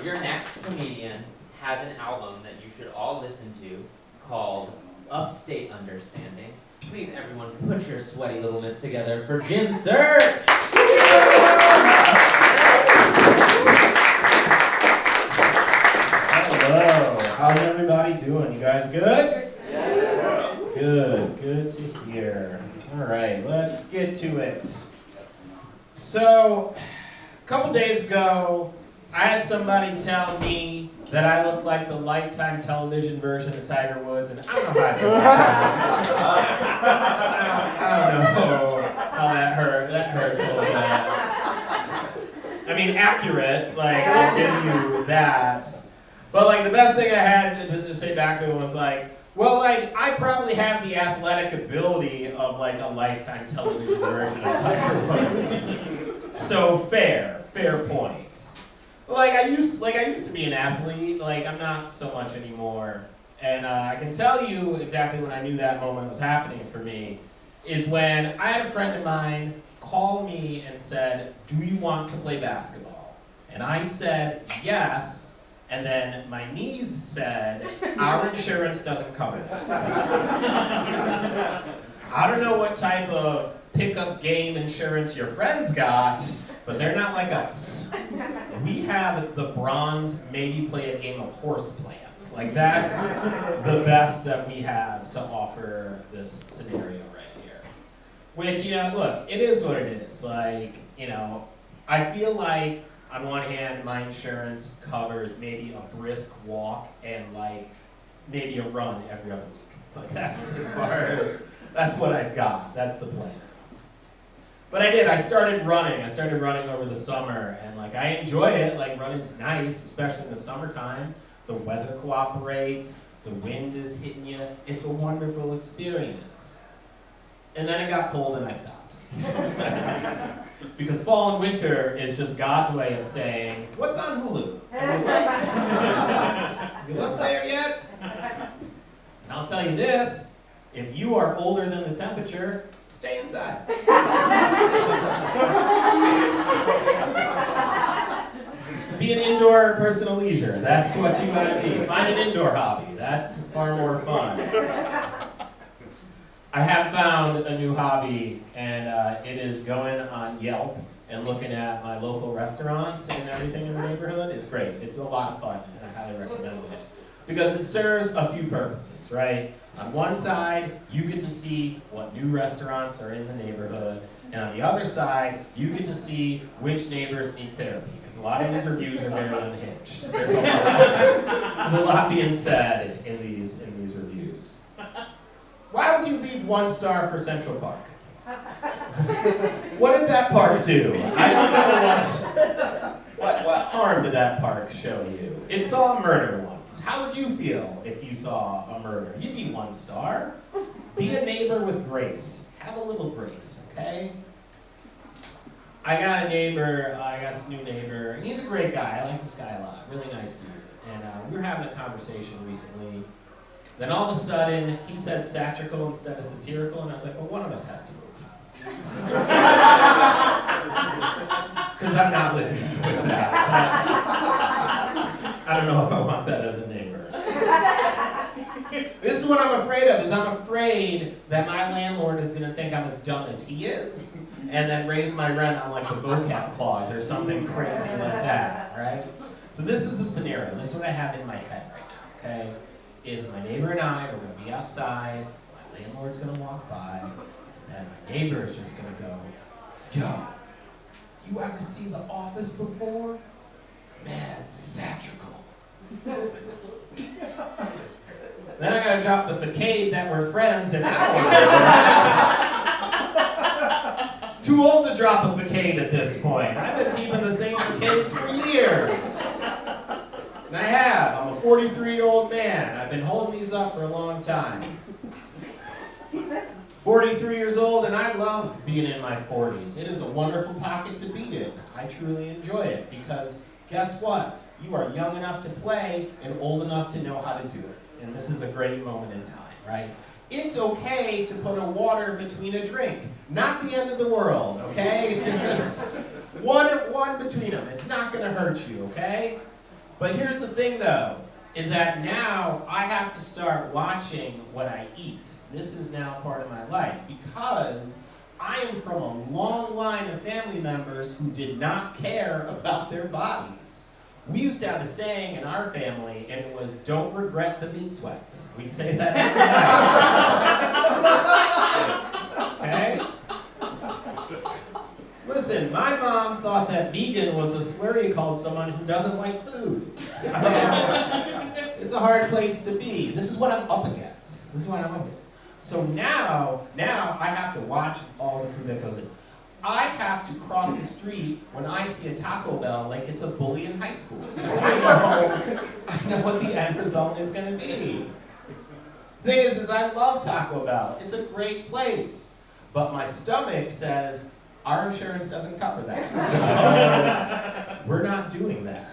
Your next comedian has an album that you should all listen to called Upstate Understandings. Please, everyone, put your sweaty little mitts together for Jim Surge! Hello, how's everybody doing? You guys good? Yeah. Good to hear. All right, let's get to it. So, a couple days ago, I had somebody tell me that I look like the Lifetime television version of Tiger Woods, and I don't know how I feel about that. I don't know how that hurt. That hurt a little bit. I mean, accurate, like, I'll give you that. But, like, the best thing I had to say back to him was, like, well, like, I probably have the athletic ability of, like, a Lifetime television version of Tiger Woods. So, fair point. Like I used to be an athlete. Like, I'm not so much anymore. And I can tell you exactly when I knew that moment was happening for me is when I had a friend of mine call me and said, "Do you want to play basketball?" And I said, yes. And then my knees said, "Our insurance doesn't cover that." I don't know what type of pickup game insurance your friends got, but they're not like us. We have the bronze, maybe play a game of horse plan. Like, that's the best that we have to offer this scenario right here. Which, look, it is what it is. Like, I feel like on one hand, my insurance covers maybe a brisk walk and like maybe a run every other week. Like, that's that's what I've got. That's the plan. But I did. I started running over the summer, and like I enjoy it. Like, running's nice, especially in the summertime. The weather cooperates, the wind is hitting you. It's a wonderful experience. And then it got cold and I stopped. Because fall and winter is just God's way of saying, "What's on Hulu? You look there yet?" And I'll tell you this, if you are older than the temperature, stay inside. So be an indoor person of leisure. That's what you gotta be. Find an indoor hobby. That's far more fun. I have found a new hobby, and it is going on Yelp and looking at my local restaurants and everything in the neighborhood. It's great. It's a lot of fun, and I highly recommend it. Because it serves a few purposes, right? On one side, you get to see what new restaurants are in the neighborhood, and on the other side, you get to see which neighbors need therapy, because a lot of these reviews are very unhinged. There's a lot being said in these reviews. Why would you leave 1 star for Central Park? What did that park do? I don't know what harm did that park show you? It saw a murder once. How would you feel if you saw a murder? You'd be 1 star. Be a neighbor with grace. Have a little grace, okay? I got this new neighbor, and he's a great guy. I like this guy a lot. Really nice dude. And we were having a conversation recently. Then all of a sudden, he said satirical instead of satirical, and I was like, well, one of us has to move. Because I'm not living with that. I don't know if I want that as a neighbor. This is what I'm afraid of, is I'm afraid that my landlord is going to think I'm as dumb as he is, and then raise my rent on like the vocab clause or something crazy like that, right? So this is the scenario. This is what I have in my head right now, okay? Is my neighbor and I are going to be outside, my landlord's going to walk by, and then my neighbor is just going to go, "Yo, you ever see The Office before? Man, it's satirical." Then I got to drop the facade that we're friends and I don't want to. Too old to drop a facade at this point. I've been keeping the same facades for years. And I have. I'm a 43-year-old man. I've been holding these up for a long time. 43 years old, and I love being in my 40s. It is a wonderful pocket to be in. I truly enjoy it because guess what? You are young enough to play and old enough to know how to do it. And this is a great moment in time, right? It's okay to put a water between a drink. Not the end of the world, okay? Just one between them. It's not going to hurt you, okay? But here's the thing though, is that now I have to start watching what I eat. This is now part of my life because I am from a long line of family members who did not care about their bodies. We used to have a saying in our family, and it was, don't regret the meat sweats. We'd say that every night. Okay? Listen, my mom thought that vegan was a slur you called someone who doesn't like food. It's a hard place to be. This is what I'm up against. So now I have to watch all the food that goes in. I have to cross the street when I see a Taco Bell like it's a bully in high school. Because I know what the end result is going to be. The thing is I love Taco Bell. It's a great place. But my stomach says, our insurance doesn't cover that. So we're not doing that.